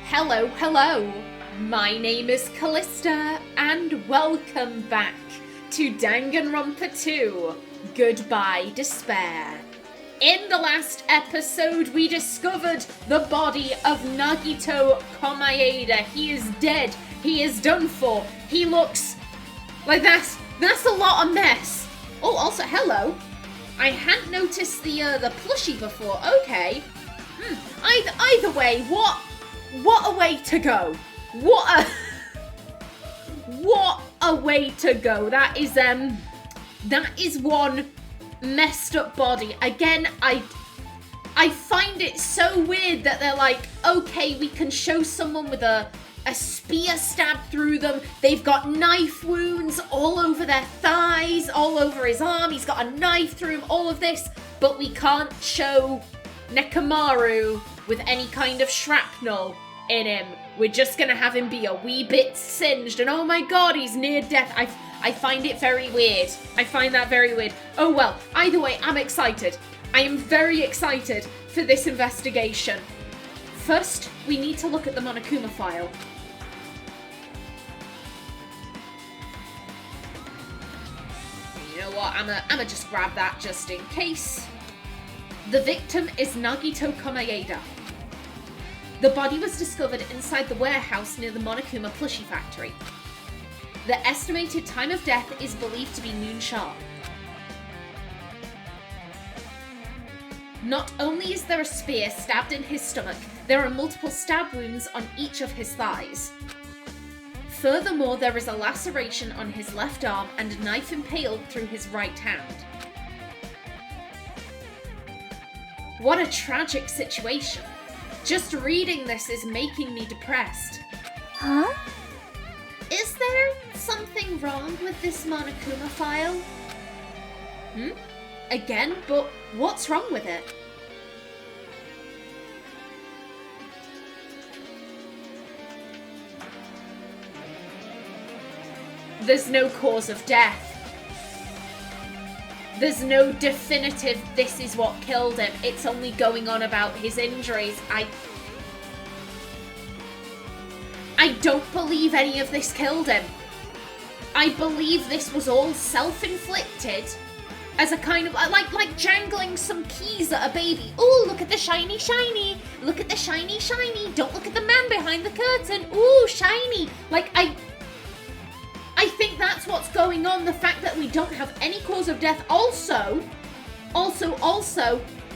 Hello, hello. My name is Callista, and welcome back to Danganronpa 2, Goodbye Despair. In the last episode, we discovered the body of Nagito Komaeda. He is dead. He is done for. He looks like that's a lot of mess. Oh, also, hello. I hadn't noticed the plushie before. Okay. Either way, what a way to go. What a way to go. That is one messed up body. Again, I find it so weird that they're like, okay, we can show someone with a spear stabbed through them. They've got knife wounds all over their thighs, all over his arm. He's got a knife through him, all of this. But we can't show Nekomaru with any kind of shrapnel in him. We're just gonna have him be a wee bit singed. And oh my god, he's near death. I find it very weird. I find that very weird. Oh well, either way, I'm excited. I am very excited for this investigation. First, we need to look at the Monokuma file. You know what, I'ma just grab that just in case. The victim is Nagito Komaeda. The body was discovered inside the warehouse near the Monokuma plushie factory. The estimated time of death is believed to be noon sharp. Not only is there a spear stabbed in his stomach, there are multiple stab wounds on each of his thighs. Furthermore, there is a laceration on his left arm and a knife impaled through his right hand. What a tragic situation. Just reading this is making me depressed. Huh? Is there something wrong with this Monokuma file? Again? But what's wrong with it? There's no cause of death. There's no definitive, this is what killed him. It's only going on about his injuries. I don't believe any of this killed him. I believe this was all self-inflicted as a kind of, like jangling some keys at a baby. Ooh, look at the shiny, shiny. Look at the shiny, shiny. Don't look at the man behind the curtain. Ooh, shiny. Like, I think that's what's going on. The fact that we don't have any cause of death. Also,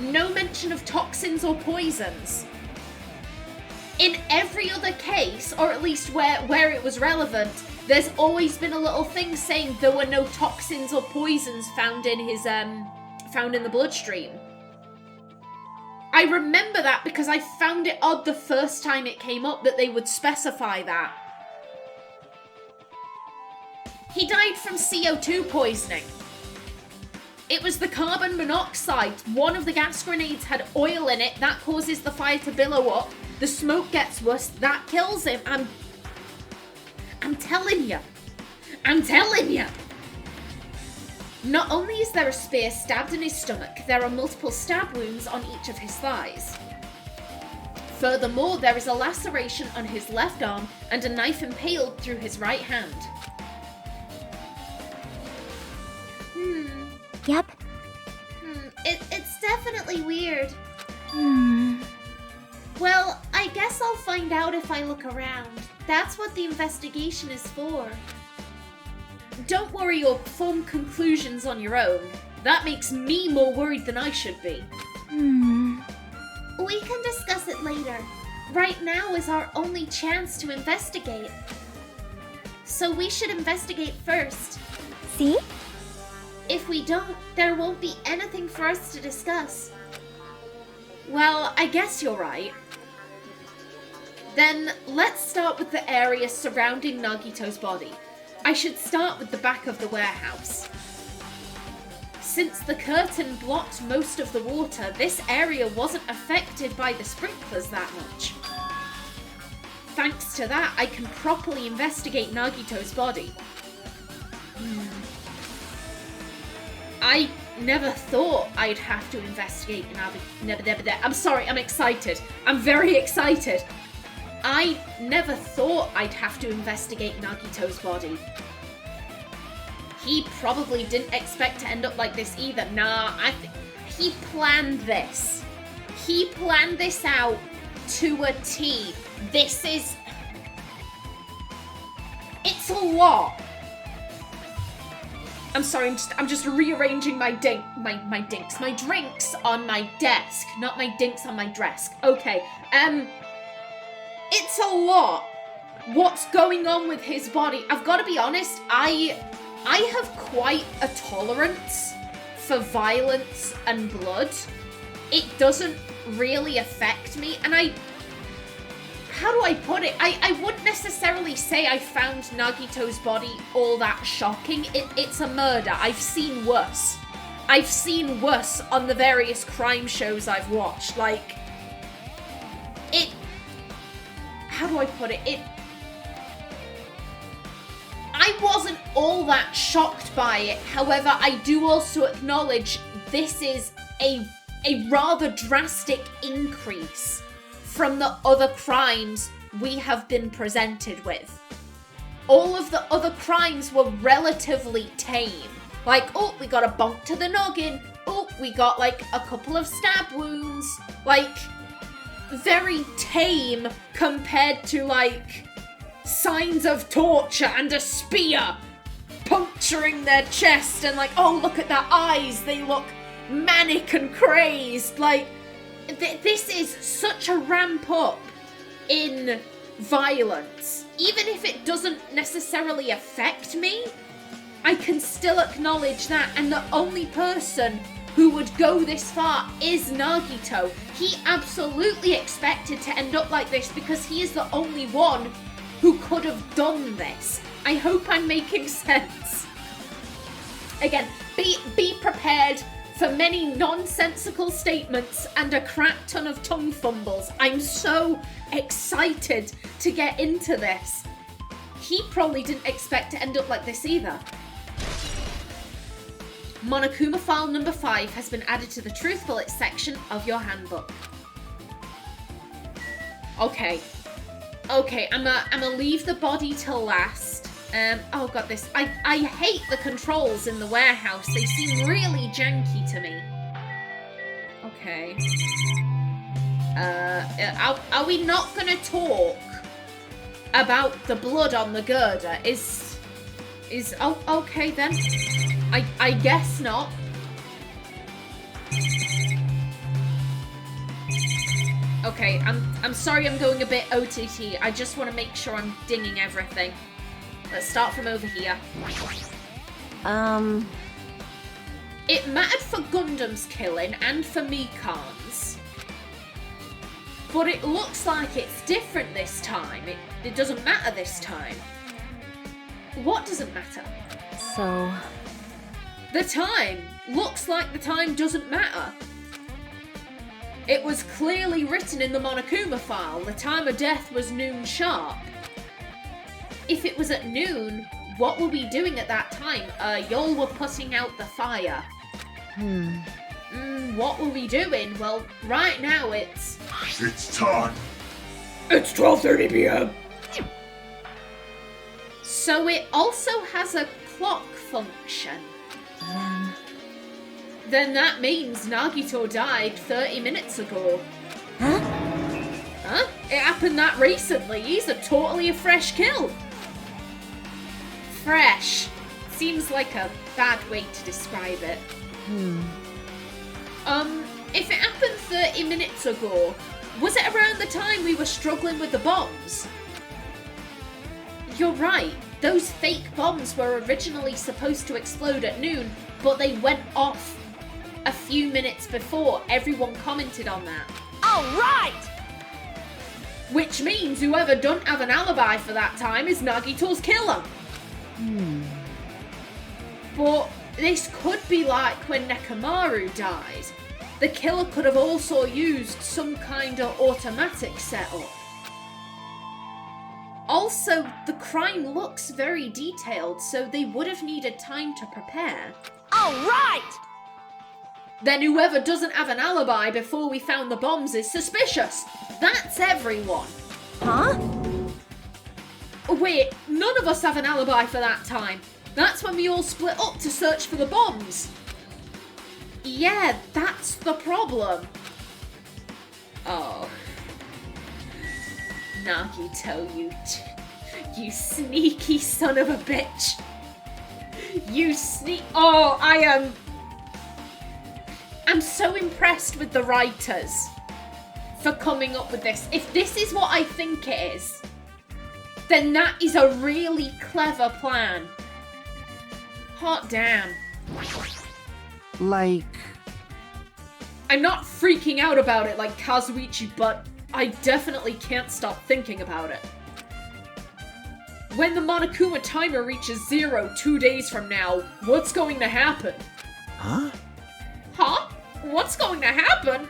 no mention of toxins or poisons. In every other case, or at least where it was relevant, there's always been a little thing saying there were no toxins or poisons found in the bloodstream. I remember that because I found it odd the first time it came up that they would specify that. He died from CO2 poisoning. It was the carbon monoxide. One of the gas grenades had oil in it. That causes the fire to billow up. The smoke gets worse. That kills him. I'm telling you. I'm telling you. Not only is there a spear stabbed in his stomach, there are multiple stab wounds on each of his thighs. Furthermore, there is a laceration on his left arm and a knife impaled through his right hand. Yep. It's definitely weird. Well, I guess I'll find out if I look around. That's what the investigation is for. Don't worry or form conclusions on your own. That makes me more worried than I should be. We can discuss it later. Right now is our only chance to investigate. So we should investigate first. See? If we don't, there won't be anything for us to discuss. Well, I guess you're right. Then let's start with the area surrounding Nagito's body. I should start with the back of the warehouse. Since the curtain blocked most of the water, this area wasn't affected by the sprinklers that much. Thanks to that, I can properly investigate Nagito's body. I never thought I'd have to investigate I'm sorry, I'm excited. I'm very excited. I never thought I'd have to investigate Nagito's body. He probably didn't expect to end up like this either. Nah, he planned this. He planned this out to a T. This is... It's a lot. I'm sorry, I'm just rearranging my drinks on my desk, not my dinks on my desk. Okay, it's a lot. What's going on with his body? I've got to be honest, I have quite a tolerance for violence and blood. It doesn't really affect me, and how do I put it? I wouldn't necessarily say I found Nagito's body all that shocking. It's a murder. I've seen worse. I've seen worse on the various crime shows I've watched. Like, how do I put it? I wasn't all that shocked by it. However, I do also acknowledge this is a rather drastic increase from the other crimes we have been presented with. All of the other crimes were relatively tame. Like, oh, we got a bonk to the noggin. Oh, we got, like, a couple of stab wounds. Like, very tame compared to, like, signs of torture and a spear puncturing their chest and, like, oh, look at their eyes. They look manic and crazed. Like, this is such a ramp up in violence. Even if it doesn't necessarily affect me, I can still acknowledge that, and the only person who would go this far is Nagito. He absolutely expected to end up like this because he is the only one who could have done this. I hope I'm making sense. Again, be prepared for many nonsensical statements and a crap ton of tongue fumbles. I'm so excited to get into this. He probably didn't expect to end up like this either. Monokuma file number 5 has been added to the Truth Bullets section of your handbook. Okay, I'm gonna leave the body till last. Oh god, I hate the controls in the warehouse. They seem really janky to me. Okay. Are we not gonna talk about the blood on the girder? Oh, okay then. I guess not. Okay, I'm sorry I'm going a bit OTT. I just want to make sure I'm dinging everything. Let's start from over here. It mattered for Gundam's killing and for Mikan's. But it looks like it's different this time. It doesn't matter this time. What doesn't matter? So... The time. Looks like the time doesn't matter. It was clearly written in the Monokuma file. The time of death was noon sharp. If it was at noon, what were we doing at that time? Y'all were putting out the fire. What were we doing? Well, right now it's time. It's 12:30 p.m. So it also has a clock function. Then that means Nagito died 30 minutes ago. Huh? It happened that recently. He's totally a fresh kill. Fresh. Seems like a bad way to describe it. If it happened 30 minutes ago, was it around the time we were struggling with the bombs? You're right. Those fake bombs were originally supposed to explode at noon, but they went off a few minutes before. Everyone commented on that. All right! Which means whoever don't have an alibi for that time is Nagito's killer. But this could be like when Nekomaru died. The killer could have also used some kind of automatic setup. Also, the crime looks very detailed, so they would have needed time to prepare. All right! Then whoever doesn't have an alibi before we found the bombs is suspicious. That's everyone. Huh? Wait, none of us have an alibi for that time. That's when we all split up to search for the bombs. Yeah, that's the problem. Oh. Nagito, you sneaky son of a bitch. Oh, I'm so impressed with the writers for coming up with this. If this is what I think it is, then that is a really clever plan. Hot damn. Like... I'm not freaking out about it like Kazuichi, but I definitely can't stop thinking about it. When the Monokuma timer reaches 0 2 days from now, what's going to happen? Huh? Huh? What's going to happen?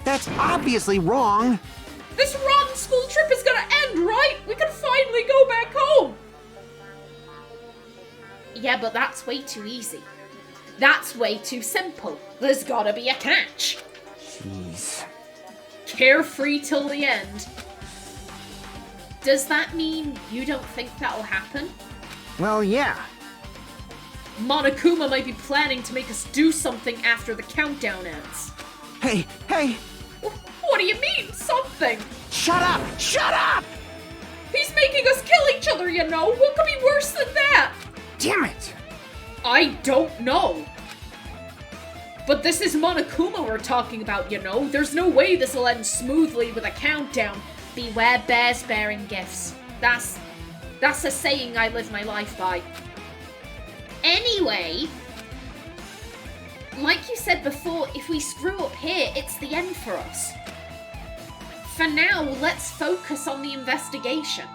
That's obviously wrong! This rotten school trip is gonna end, right? We can finally go back home! Yeah, but that's way too easy. That's way too simple. There's gotta be a catch. Jeez. Carefree till the end. Does that mean you don't think that'll happen? Well, yeah. Monokuma might be planning to make us do something after the countdown ends. Hey! What do you mean, something? Shut up! Shut up! He's making us kill each other, you know? What could be worse than that? Damn it! I don't know. But this is Monokuma we're talking about, you know? There's no way this will end smoothly with a countdown. Beware bears bearing gifts. That's a saying I live my life by. Anyway, like you said before, if we screw up here, it's the end for us. For now, let's focus on the investigation.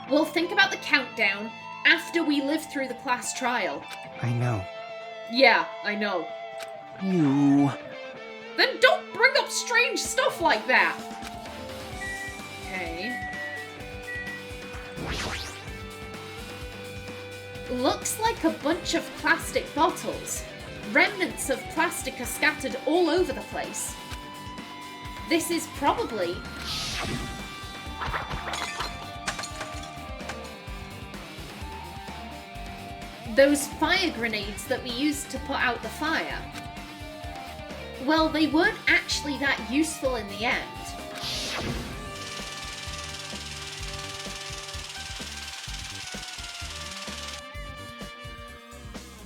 We'll think about the countdown after we live through the class trial. I know. Yeah, I know. You... Then don't bring up strange stuff like that! Okay. Looks like a bunch of plastic bottles. Remnants of plastic are scattered all over the place. This is probably... those fire grenades that we used to put out the fire. Well, they weren't actually that useful in the end.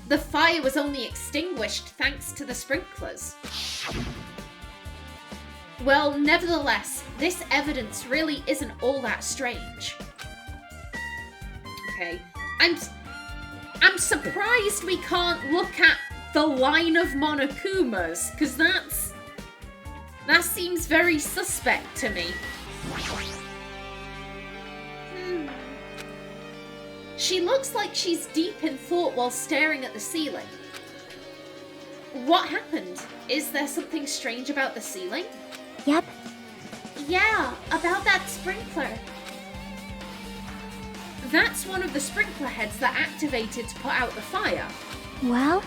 The fire was only extinguished thanks to the sprinklers. Well, nevertheless, this evidence really isn't all that strange. Okay, I'm surprised we can't look at the line of Monokumas, because that seems very suspect to me. She looks like she's deep in thought while staring at the ceiling. What happened? Is there something strange about the ceiling? Yep. Yeah, about that sprinkler. That's one of the sprinkler heads that activated to put out the fire. Well?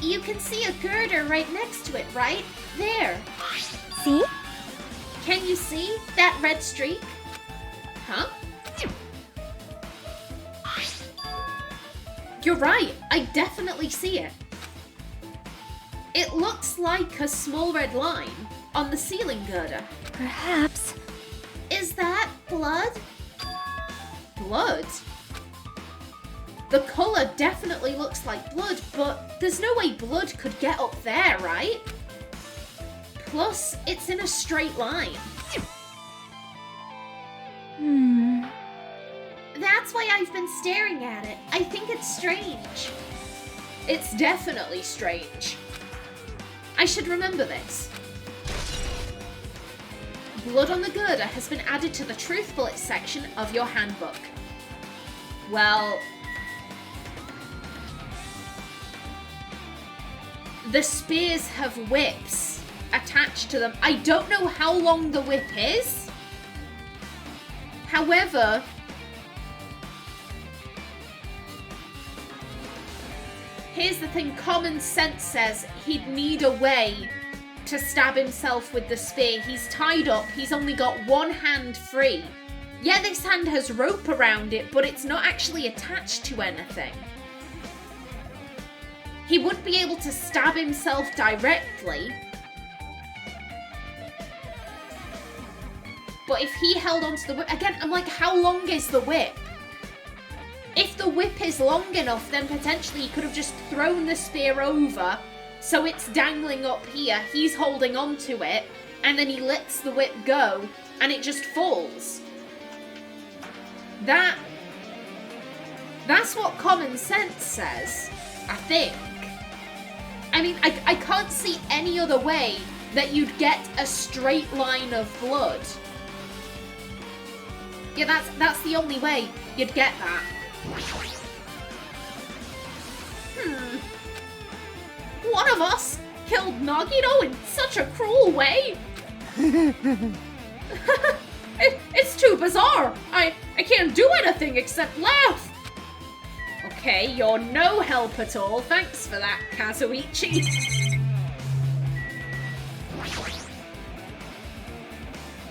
You can see a girder right next to it, right? There. See? Can you see that red streak? Huh? You're right, I definitely see it. It looks like a small red line on the ceiling girder. Perhaps. Is that blood? Blood? The colour definitely looks like blood, but there's no way blood could get up there, right? Plus, it's in a straight line. That's why I've been staring at it. I think it's strange. It's definitely strange. I should remember this. Blood on the girder has been added to the Truth Bullets section of your handbook. Well... the spears have whips attached to them. I don't know how long the whip is. However... here's the thing, common sense says he'd need a way to stab himself with the spear. He's tied up. He's only got one hand free. Yeah, this hand has rope around it, but it's not actually attached to anything. He wouldn't be able to stab himself directly. But if he held onto the whip... Again, I'm like, how long is the whip? If the whip is long enough, then potentially he could have just thrown the spear over, so it's dangling up here, he's holding onto it, and then he lets the whip go, and it just falls. That's what common sense says, I think. I mean, I can't see any other way that you'd get a straight line of blood. Yeah, that's the only way you'd get that. One of us killed Nagito in such a cruel way. It's too bizarre. I can't do anything except laugh. Okay, you're no help at all. Thanks for that, Kazuichi.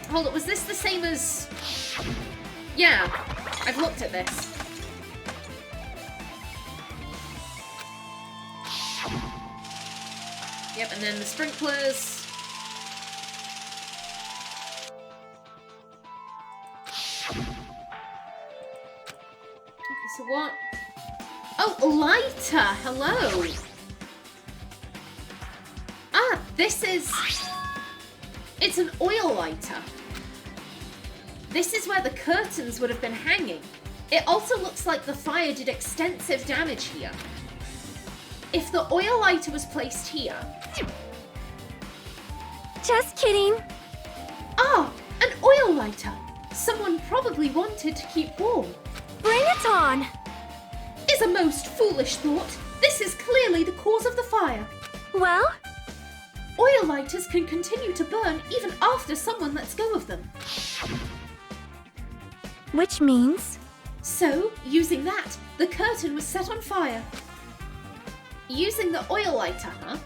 Hold on, was this the same as... Yeah, I've looked at this. Yep, and then the sprinklers. Okay, so what? Oh, a lighter! Hello! Ah, this is... It's an oil lighter. This is where the curtains would have been hanging. It also looks like the fire did extensive damage here. If the oil lighter was placed here... Just kidding. Ah, an oil lighter. Someone probably wanted to keep warm. Bring it on. Is a most foolish thought. This is clearly the cause of the fire. Well? Oil lighters can continue to burn even after someone lets go of them. Which means? So, using that, the curtain was set on fire. Using the oil lighter, huh?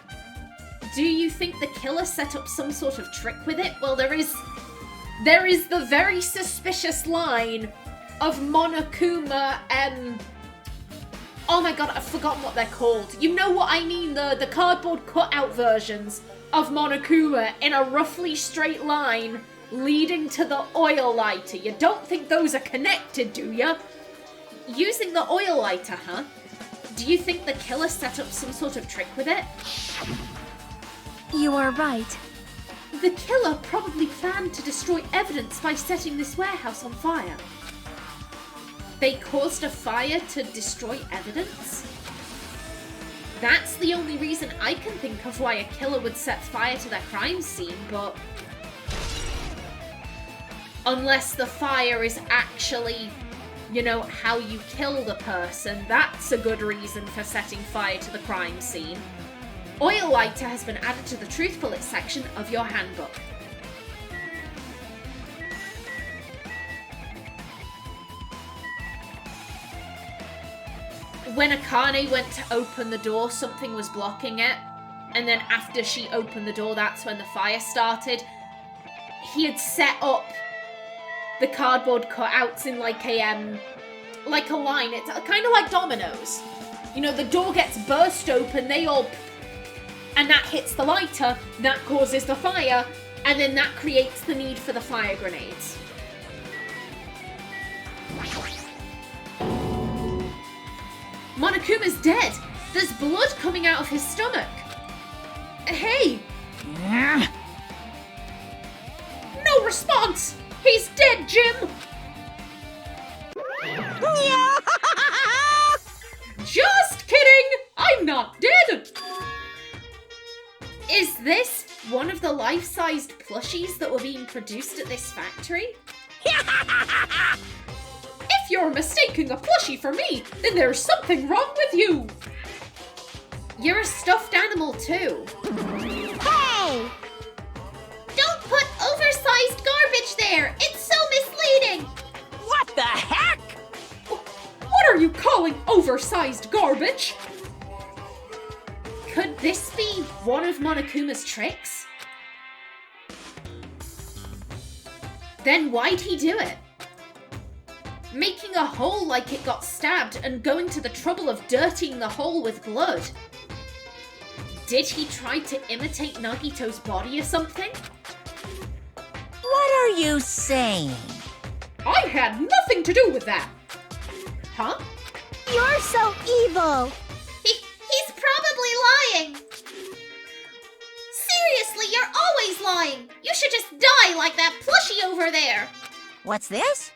Do you think the killer set up some sort of trick with it? Well, there is the very suspicious line of Monokuma oh my god, I've forgotten what they're called. You know what I mean, the cardboard cutout versions of Monokuma in a roughly straight line leading to the oil lighter. You don't think those are connected, do you? Using the oil lighter, huh? Do you think the killer set up some sort of trick with it? You are right. The killer probably planned to destroy evidence by setting this warehouse on fire. They caused a fire to destroy evidence? That's the only reason I can think of why a killer would set fire to their crime scene, but... Unless the fire is actually, you know, how you kill the person, that's a good reason for setting fire to the crime scene. Oil lighter has been added to the truth bullet section of your handbook. When Akane went to open the door, something was blocking it. And then after she opened the door, that's when the fire started. He had set up the cardboard cutouts in like a line. It's kind of like dominoes. You know, the door gets burst open, they all... And that hits the lighter, that causes the fire, and then that creates the need for the fire grenades. Monokuma's dead! There's blood coming out of his stomach! Hey! No response! He's dead, Jim! Just kidding! I'm not dead! Is this one of the life-sized plushies that were being produced at this factory? If you're mistaking a plushie for me, then there's something wrong with you! You're a stuffed animal too. Hey! Don't put oversized garbage there! It's so misleading! What the heck? What are you calling oversized garbage? Could this be one of Monokuma's tricks? Then why'd he do it? Making a hole like it got stabbed and going to the trouble of dirtying the hole with blood. Did he try to imitate Nagito's body or something? What are you saying? I had nothing to do with that. Huh? You're so evil. He's probably lying. Seriously, you're always lying. You should just die like that plushie over there. What's this?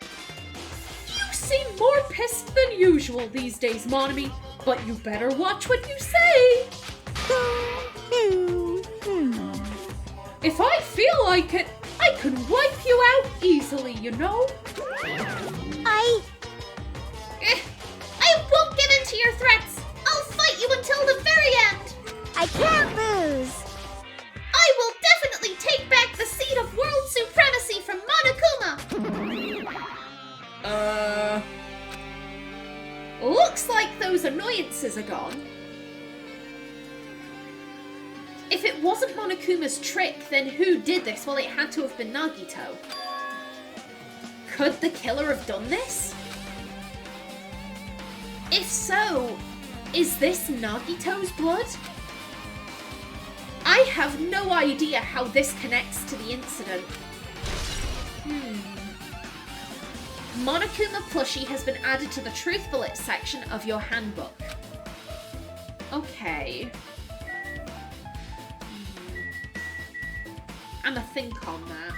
You seem more pissed than usual these days, Monami, but you better watch what you say. If I feel like it, I can wipe you out easily, you know? I won't give in to your threats. I'll fight you until the very end. I can't lose. I will definitely take back the seat of world supremacy from Monokuma. Looks like those annoyances are gone. If it wasn't Monokuma's trick, then who did this? Well, it had to have been Nagito. Could the killer have done this? If so, is this Nagito's blood? I have no idea how this connects to the incident. Monokuma plushie has been added to the Truth Bullet section of your handbook. Okay. I'ma think on that.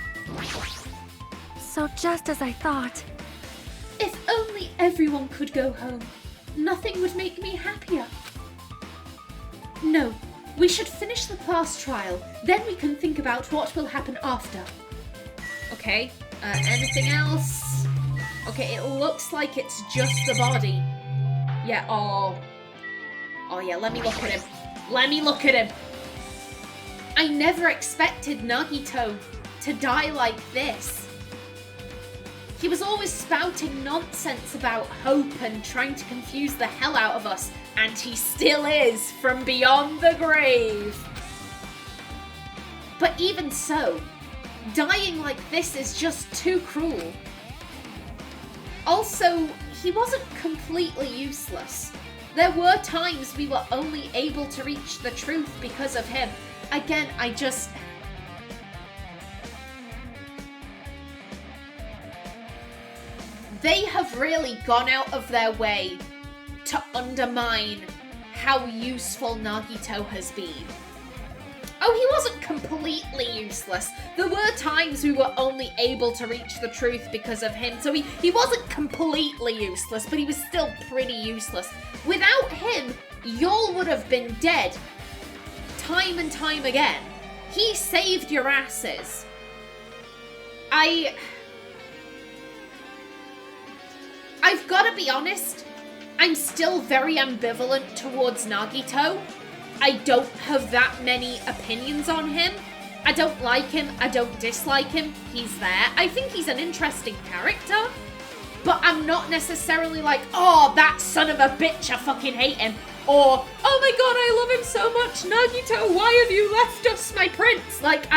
So just as I thought. If only everyone could go home. Nothing would make me happier. No, we should finish the class trial. Then we can think about what will happen after. Okay, anything else? Okay, it looks like it's just the body. Yeah, oh yeah, let me look at him. Let me look at him. I never expected Nagito to die like this. He was always spouting nonsense about hope and trying to confuse the hell out of us, and he still is from beyond the grave. But even so, dying like this is just too cruel. Also, he wasn't completely useless. There were times we were only able to reach the truth because of him. Again, They have really gone out of their way to undermine how useful Nagito has been. Oh, he wasn't completely useless. There were times we were only able to reach the truth because of him, so he wasn't completely useless, but he was still pretty useless. Without him, y'all would have been dead time and time again. He saved your asses. I've got to be honest, I'm still very ambivalent towards Nagito. I don't have that many opinions on him. I don't like him, I don't dislike him, he's there. I think he's an interesting character, but I'm not necessarily like, oh, that son of a bitch, I fucking hate him. Or, oh my god, I love him so much, Nagito, why have you left us, my prince? Like,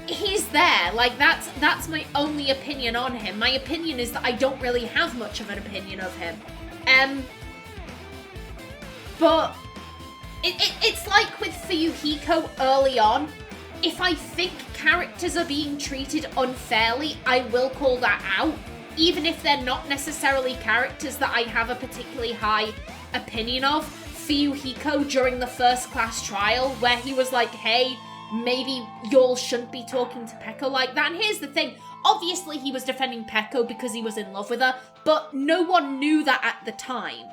he's there. Like, that's my only opinion on him. My opinion is that I don't really have much of an opinion of him. But it's like with Fuyuhiko early on. If I think characters are being treated unfairly, I will call that out. Even if they're not necessarily characters that I have a particularly high opinion of. Fuyuhiko during the first class trial, where he was like, hey, maybe y'all shouldn't be talking to Peko like that. And here's the thing, obviously he was defending Peko because he was in love with her, but no one knew that at the time.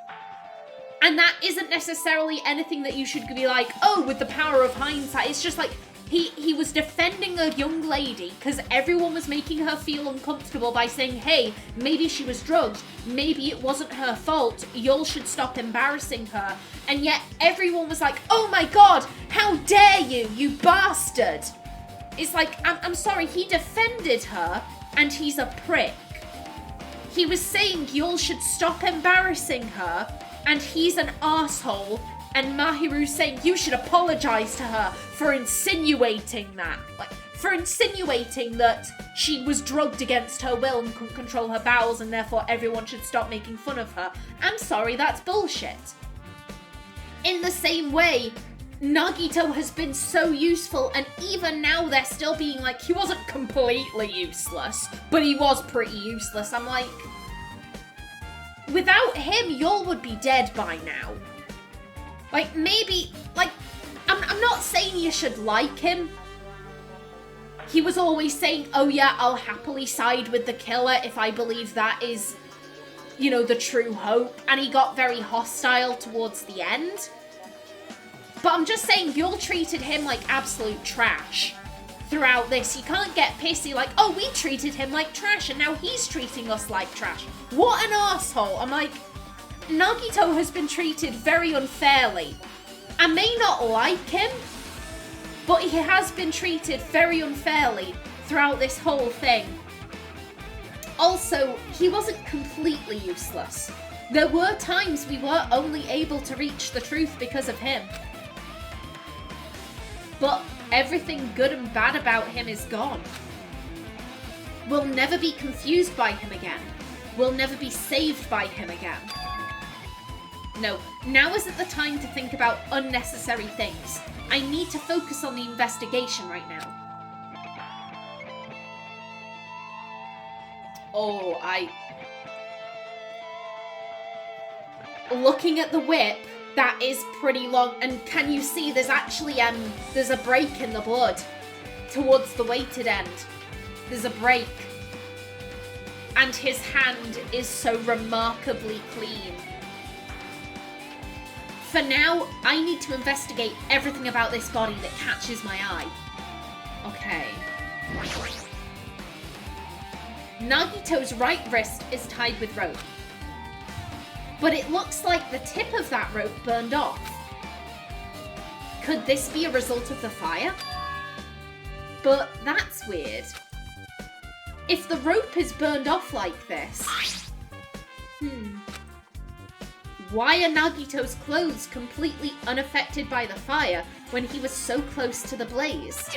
And that isn't necessarily anything that you should be like, oh, with the power of hindsight. It's just like, he was defending a young lady because everyone was making her feel uncomfortable by saying, hey, maybe she was drugged, maybe it wasn't her fault, y'all should stop embarrassing her. And yet everyone was like, oh my god, how dare you, you bastard. It's like, I'm sorry, he defended her and he's a prick. He was saying y'all should stop embarrassing her and he's an asshole. And Mahiru's saying you should apologize to her for insinuating that. Like, for insinuating that she was drugged against her will and couldn't control her bowels and therefore everyone should stop making fun of her. I'm sorry, that's bullshit. In the same way, Nagito has been so useful, and even now they're still being like, he wasn't completely useless, but he was pretty useless. I'm like, without him, y'all would be dead by now. Like, maybe, like, I'm not saying you should like him. He was always saying, oh yeah, I'll happily side with the killer if I believe that is, you know, the true hope. And he got very hostile towards the end. But I'm just saying, you all treated him like absolute trash throughout this. You can't get pissy like, oh, we treated him like trash and now he's treating us like trash. What an arsehole. I'm like, Nagito has been treated very unfairly. I may not like him, but he has been treated very unfairly throughout this whole thing. Also, he wasn't completely useless. There were times we were only able to reach the truth because of him. But everything good and bad about him is gone. We'll never be confused by him again. We'll never be saved by him again. No, now isn't the time to think about unnecessary things. I need to focus on the investigation right now. Oh, looking at the whip, that is pretty long, and can you see there's actually, there's a break in the blood towards the weighted end. There's a break. And his hand is so remarkably clean. For now, I need to investigate everything about this body that catches my eye. Okay. Nagito's right wrist is tied with rope. But it looks like the tip of that rope burned off. Could this be a result of the fire? But that's weird. If the rope is burned off like this... Why are Nagito's clothes completely unaffected by the fire when he was so close to the blaze?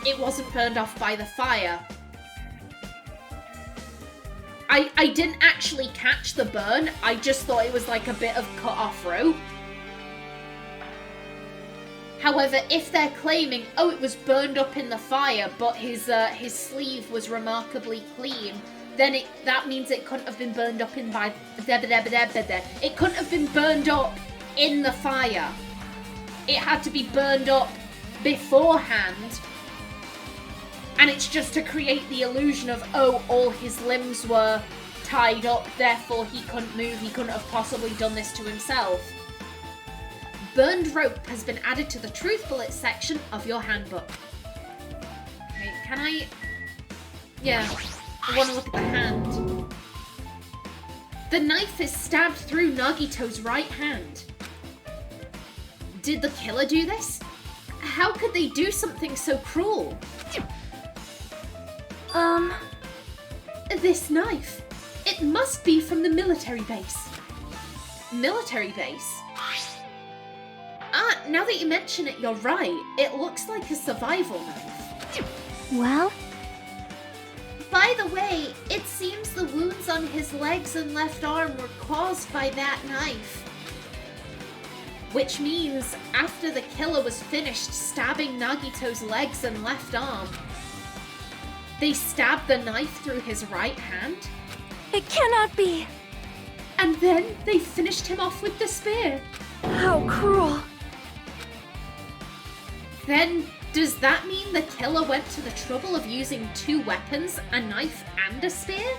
It wasn't burned off by the fire. I didn't actually catch the burn, I just thought it was like a bit of cut off rope. However, if they're claiming, oh, it was burned up in the fire, but his sleeve was remarkably clean, then that means it couldn't have been burned up in by... It couldn't have been burned up in the fire. It had to be burned up beforehand. And it's just to create the illusion of, oh, all his limbs were tied up, therefore he couldn't move, he couldn't have possibly done this to himself. Burned rope has been added to the truth bullet section of your handbook. Okay, can I... Yeah, I want to look at the hand. The knife is stabbed through Nagito's right hand. Did the killer do this? How could they do something so cruel? This knife. It must be from the military base. Military base? Ah, now that you mention it, you're right. It looks like a survival knife. Well? By the way, it seems the wounds on his legs and left arm were caused by that knife. Which means, after the killer was finished stabbing Nagito's legs and left arm, they stabbed the knife through his right hand? It cannot be! And then they finished him off with the spear. How cruel! Then, does that mean the killer went to the trouble of using two weapons, a knife and a spear?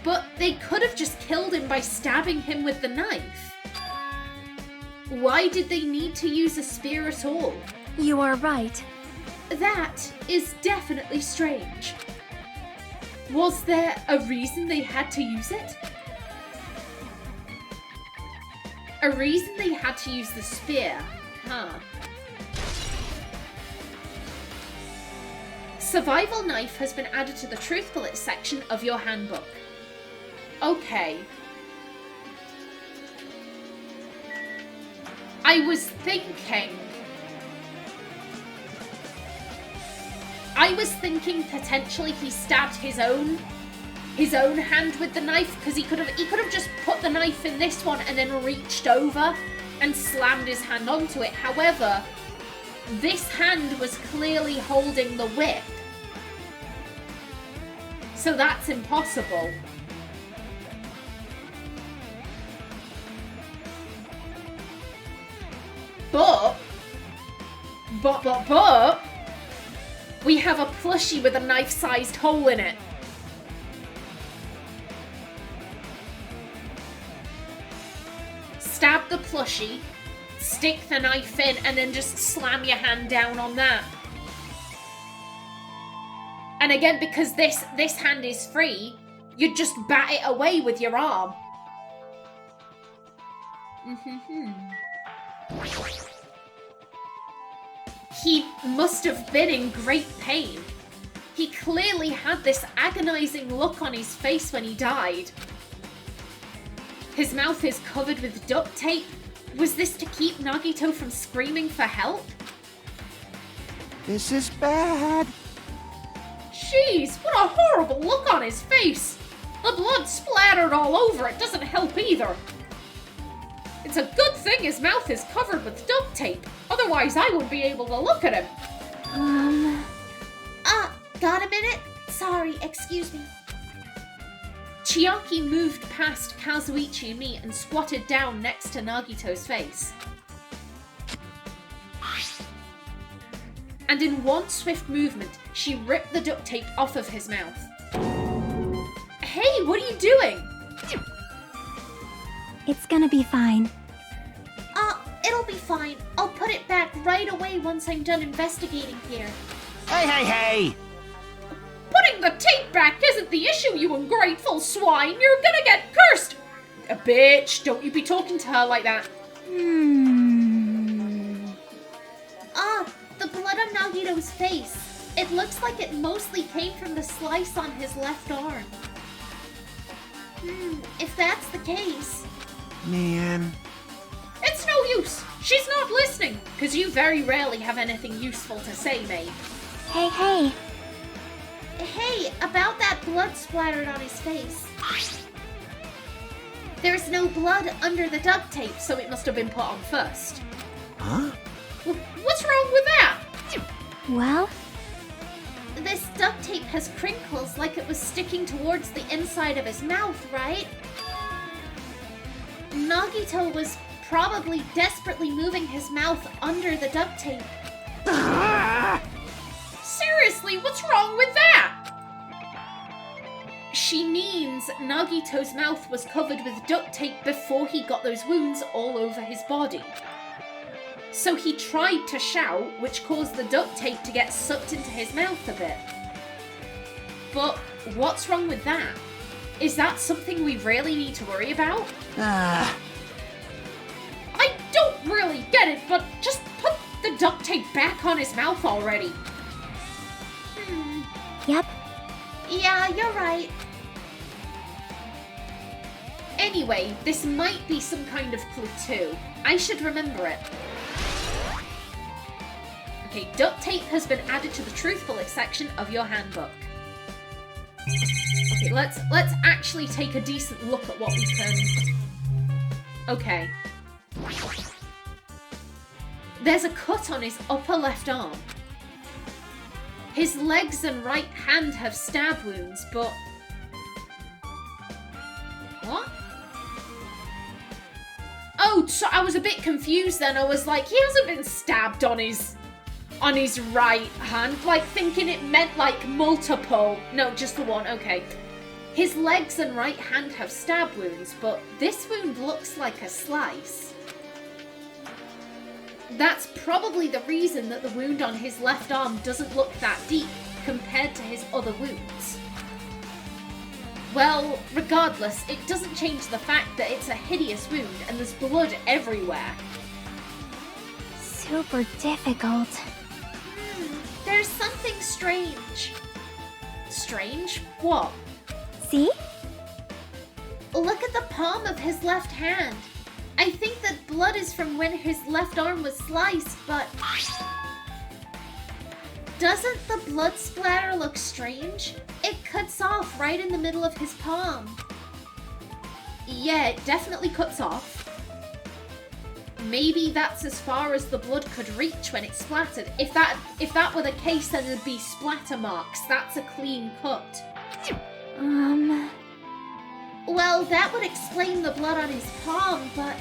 But they could have just killed him by stabbing him with the knife. Why did they need to use a spear at all? You are right. That is definitely strange. Was there a reason they had to use it? A reason they had to use the spear, huh? Survival knife has been added to the truth bullet section of your handbook. Okay. I was thinking potentially he stabbed his own hand with the knife, because he could have just put the knife in this one and then reached over and slammed his hand onto it. However, this hand was clearly holding the whip, so that's impossible. But we have a plushie with a knife-sized hole in it. Stab the plushie, stick the knife in, and then just slam your hand down on that. And again, because this hand is free, you just bat it away with your arm. He must have been in great pain. He clearly had this agonizing look on his face when he died. His mouth is covered with duct tape. Was this to keep Nagito from screaming for help? This is bad. Jeez, what a horrible look on his face. The blood splattered all over it doesn't help either. It's a good thing his mouth is covered with duct tape. Otherwise, I wouldn't be able to look at him. Got a minute? Sorry, excuse me. Chiaki moved past Kazuichi and me and squatted down next to Nagito's face. And in one swift movement, she ripped the duct tape off of his mouth. Hey, what are you doing? It's gonna be fine. It'll be fine. I'll put it back right away once I'm done investigating here. Hey! Putting the tape back isn't the issue, you ungrateful swine. You're gonna get cursed. A bitch, don't you be talking to her like that. The blood on Nagito's face. It looks like it mostly came from the slice on his left arm. If that's the case... Man. It's no use. She's not listening, because you very rarely have anything useful to say, mate. Hey. Hey, about that blood splattered on his face. There's no blood under the duct tape, So it must have been put on first. Huh? What's wrong with that? Well, this duct tape has crinkles like it was sticking towards the inside of his mouth, right? Nagito was probably desperately moving his mouth under the duct tape. Seriously, what's wrong with that? She means Nagito's mouth was covered with duct tape before he got those wounds all over his body. So he tried to shout, which caused the duct tape to get sucked into his mouth a bit. But what's wrong with that? Is that something we really need to worry about? I don't really get it, but just put the duct tape back on his mouth already. yep. Yeah, you're right. Anyway, this might be some kind of clue too. I should remember it. Okay, duct tape has been added to the truth bullet section of your handbook. Okay, let's actually take a decent look at what we can... Okay. There's a cut on his upper left arm. His legs and right hand have stab wounds, but... What? Oh, so I was a bit confused then. I was like, he hasn't been stabbed on his right hand, like thinking it meant like multiple. No, just the one, okay. His legs and right hand have stab wounds, but this wound looks like a slice. That's probably the reason that the wound on his left arm doesn't look that deep compared to his other wounds. Well, regardless, it doesn't change the fact that it's a hideous wound and there's blood everywhere. Super difficult. There's something strange. Strange? What? See? Look at the palm of his left hand. I think that blood is from when his left arm was sliced, but... Doesn't the blood splatter look strange? It cuts off right in the middle of his palm. Yeah, it definitely cuts off. Maybe that's as far as the blood could reach when it splattered. If that were the case, then there'd be splatter marks. That's a clean cut. Well, that would explain the blood on his palm, but...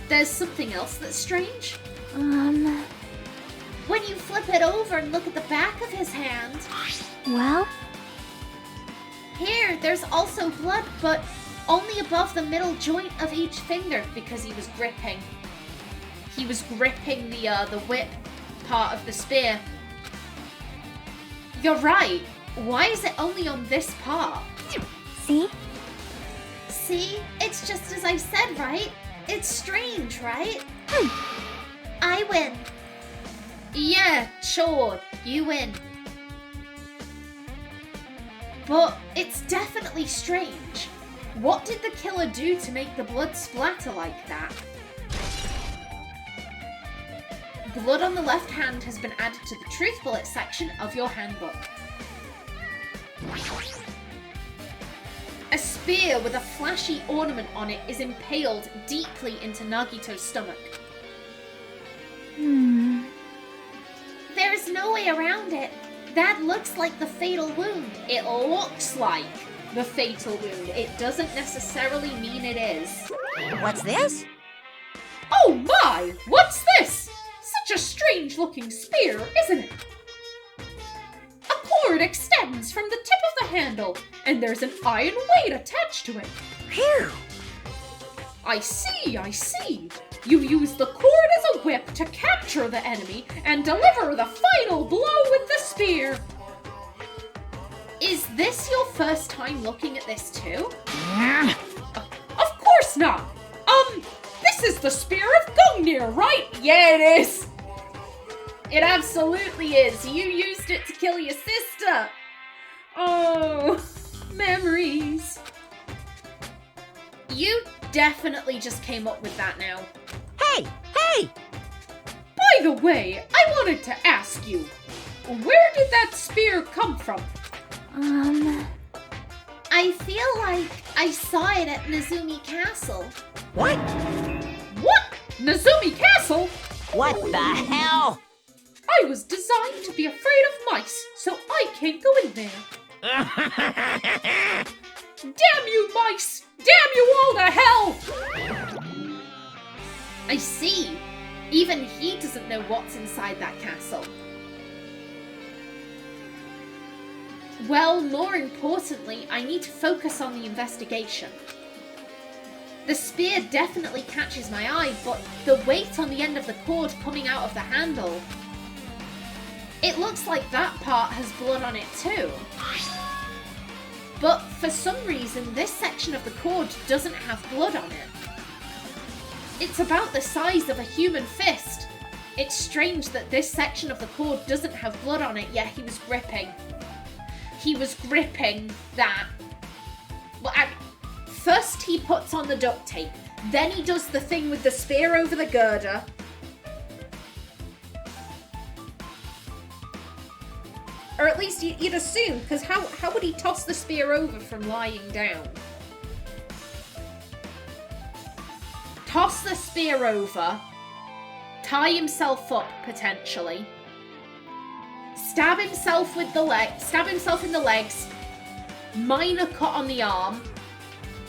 There's something else that's strange. When you flip it over and look at the back of his hand... Well? Here, there's also blood, but only above the middle joint of each finger. Because he was gripping. He was gripping the whip part of the spear. You're right. Why is it only on this part? See? See? It's just as I said, right? It's strange, right? I win. Yeah, sure. You win. But it's definitely strange. What did the killer do to make the blood splatter like that? Blood on the left hand has been added to the Truth Bullet section of your handbook. A spear with a flashy ornament on it is impaled deeply into Nagito's stomach. There's no way around it. That looks like the fatal wound. It looks like the fatal wound. It doesn't necessarily mean it is. What's this? Oh my! What's this? Such a strange looking spear, isn't it? A cord extends from the tip of the handle, and there's an iron weight attached to it. Phew! I see. You use the cord as a whip to capture the enemy and deliver the final blow with the spear. Is this your first time looking at this too? Of course not. This is the spear of Gungnir, right? Yeah, it is. It absolutely is. You used it to kill your sister. Oh, memories. You definitely just came up with that now. Hey! By the way, I wanted to ask you, where did that spear come from? I feel like I saw it at Nezumi Castle. What? What? Nezumi Castle? What the hell? I was designed to be afraid of mice, so I can't go in there. Damn you, mice! Damn you all to hell! I see. Even he doesn't know what's inside that castle. Well, more importantly, I need to focus on the investigation. The spear definitely catches my eye, but the weight on the end of the cord coming out of the handle... It looks like that part has blood on it too. But for some reason, this section of the cord doesn't have blood on it. It's about the size of a human fist. It's strange that this section of the cord doesn't have blood on it, yet he was gripping. He was gripping that. Well, first he puts on the duct tape, then he does the thing with the spear over the girder. Or at least you'd assume, because how would he toss the spear over from lying down? Toss the spear over, tie himself up, potentially, stab himself in the legs, minor cut on the arm,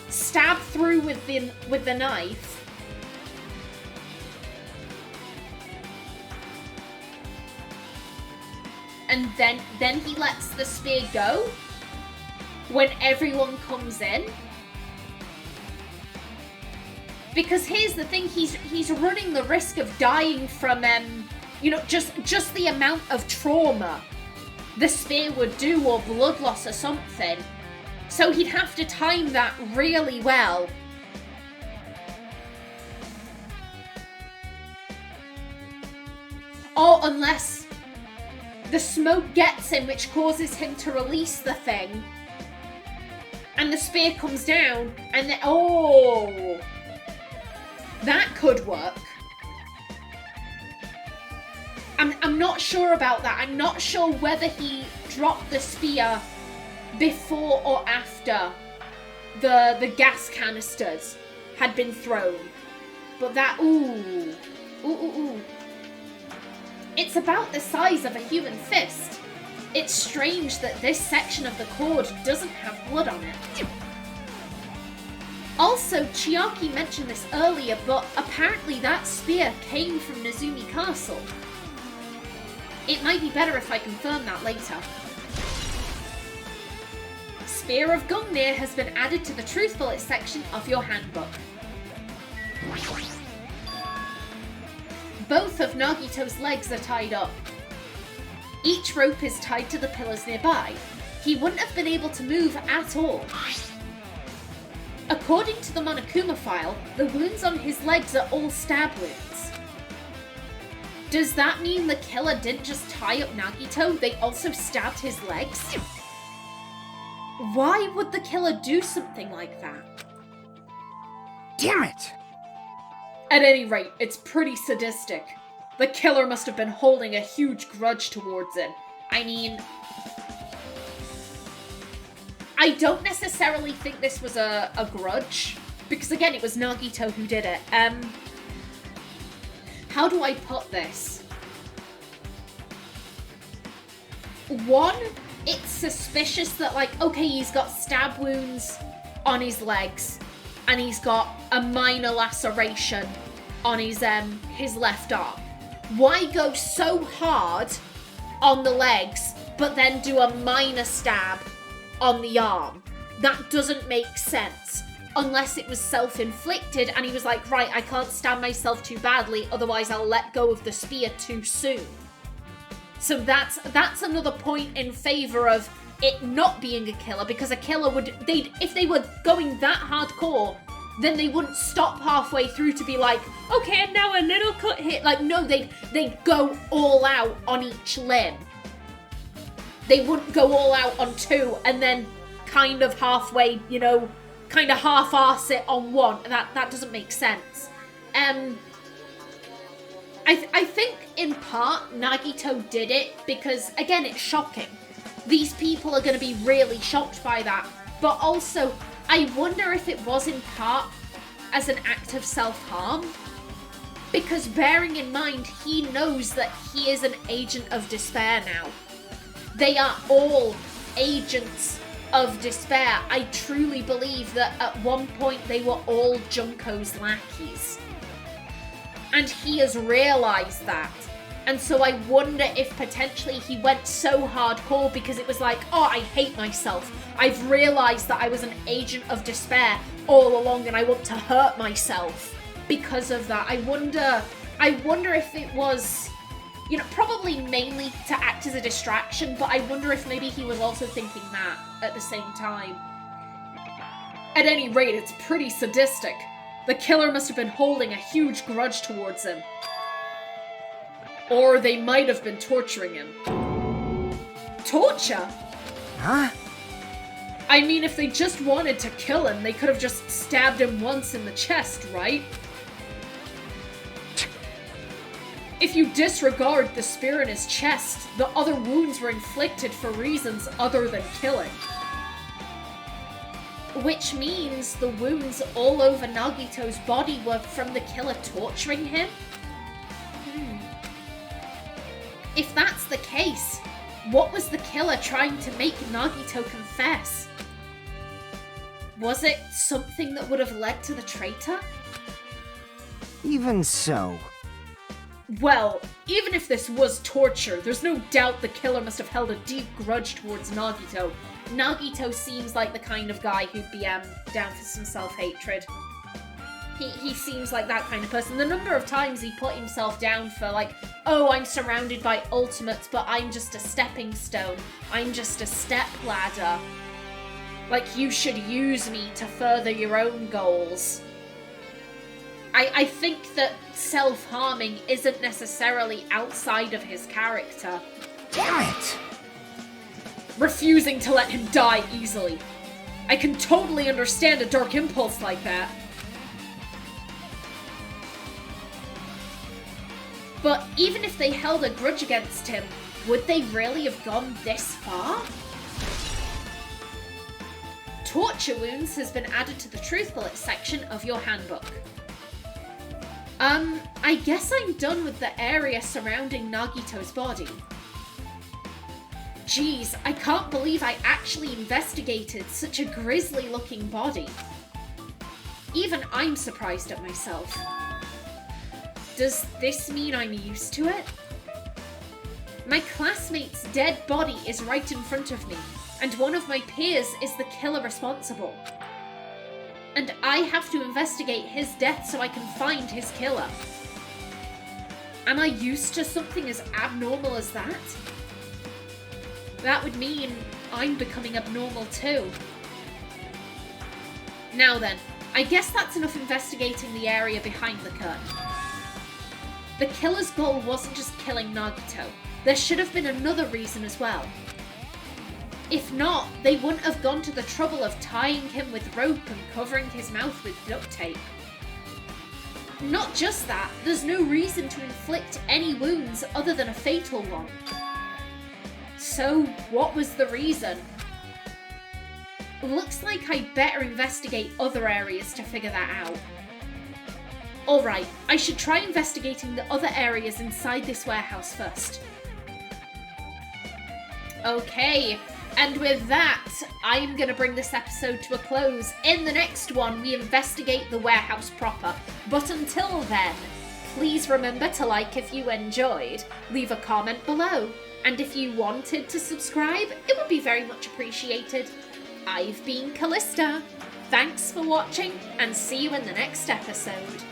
stab through with the knife, and then he lets the spear go when everyone comes in. Because here's the thing, he's running the risk of dying from just the amount of trauma the spear would do, or blood loss or something. So he'd have to time that really well. Or unless the smoke gets him, which causes him to release the thing. and the spear comes down, and then, oh, that could work. I'm not sure about that. I'm not sure whether he dropped the spear before or after the gas canisters had been thrown. But that, ooh. It's about the size of a human fist. It's strange that this section of the cord doesn't have blood on it. Also, Chiaki mentioned this earlier, but apparently that spear came from Nezumi Castle. It might be better if I confirm that later. Spear of Gungnir has been added to the Truth Bullet section of your handbook. Both of Nagito's legs are tied up. Each rope is tied to the pillars nearby. He wouldn't have been able to move at all. According to the Monokuma file, the wounds on his legs are all stab wounds. Does that mean the killer didn't just tie up Nagito, they also stabbed his legs? Why would the killer do something like that? Damn it! At any rate, it's pretty sadistic. The killer must have been holding a huge grudge towards him. I mean, I don't necessarily think this was a grudge, because again, it was Nagito who did it. How do I put this? One, it's suspicious that, like, okay, he's got stab wounds on his legs, and he's got a minor laceration on his left arm. Why go so hard on the legs, but then do a minor stab on the arm? That doesn't make sense. Unless it was self-inflicted and he was like, right, I can't stab myself too badly, otherwise I'll let go of the spear too soon. So that's another point in favour of it not being a killer, because a killer would, if they were going that hardcore, then they wouldn't stop halfway through to be like, okay, now a little cut here. Like, no, they'd go all out on each limb. They wouldn't go all out on two and then kind of halfway, you know, kind of half-arse it on one. That doesn't make sense. I think in part Nagito did it because, again, it's shocking. These people are going to be really shocked by that. But also, I wonder if it was in part as an act of self-harm. Because bearing in mind, he knows that he is an agent of despair now. They are all agents of despair. I truly believe that at one point they were all Junko's lackeys. And he has realised that. And so I wonder if potentially he went so hardcore because it was like, oh, I hate myself. I've realised that I was an agent of despair all along and I want to hurt myself because of that. I wonder if it was, you know, probably mainly to act as a distraction, but I wonder if maybe he was also thinking that at the same time. At any rate, it's pretty sadistic. The killer must have been holding a huge grudge towards him. Or they might have been torturing him. Torture? Huh? I mean, if they just wanted to kill him, they could have just stabbed him once in the chest, right? If you disregard the spear in his chest, the other wounds were inflicted for reasons other than killing. Which means the wounds all over Nagito's body were from the killer torturing him? If that's the case, what was the killer trying to make Nagito confess? Was it something that would have led to the traitor? Even so. Well, even if this was torture, there's no doubt the killer must have held a deep grudge towards Nagito. Nagito seems like the kind of guy who'd be down for some self-hatred. He seems like that kind of person. The number of times he put himself down for like, oh, I'm surrounded by ultimates, but I'm just a stepping stone. I'm just a step ladder. Like, you should use me to further your own goals. I think that self-harming isn't necessarily outside of his character. Damn it! Refusing to let him die easily. I can totally understand a dark impulse like that. But even if they held a grudge against him, would they really have gone this far? Torture wounds has been added to the truth bullet section of your handbook. I guess I'm done with the area surrounding Nagito's body. Geez, I can't believe I actually investigated such a grisly looking body. Even I'm surprised at myself. Does this mean I'm used to it? My classmate's dead body is right in front of me, and one of my peers is the killer responsible. And I have to investigate his death so I can find his killer. Am I used to something as abnormal as that? That would mean I'm becoming abnormal too. Now then, I guess that's enough investigating the area behind the curtain. The killer's goal wasn't just killing Nagito. There should have been another reason as well. If not, they wouldn't have gone to the trouble of tying him with rope and covering his mouth with duct tape. Not just that, there's no reason to inflict any wounds other than a fatal one. So, what was the reason? Looks like I better investigate other areas to figure that out. Alright, I should try investigating the other areas inside this warehouse first. Okay, and with that, I'm going to bring this episode to a close. In the next one, we investigate the warehouse proper. But until then, please remember to like if you enjoyed, leave a comment below, and if you wanted to subscribe, it would be very much appreciated. I've been Callista. Thanks for watching, and see you in the next episode.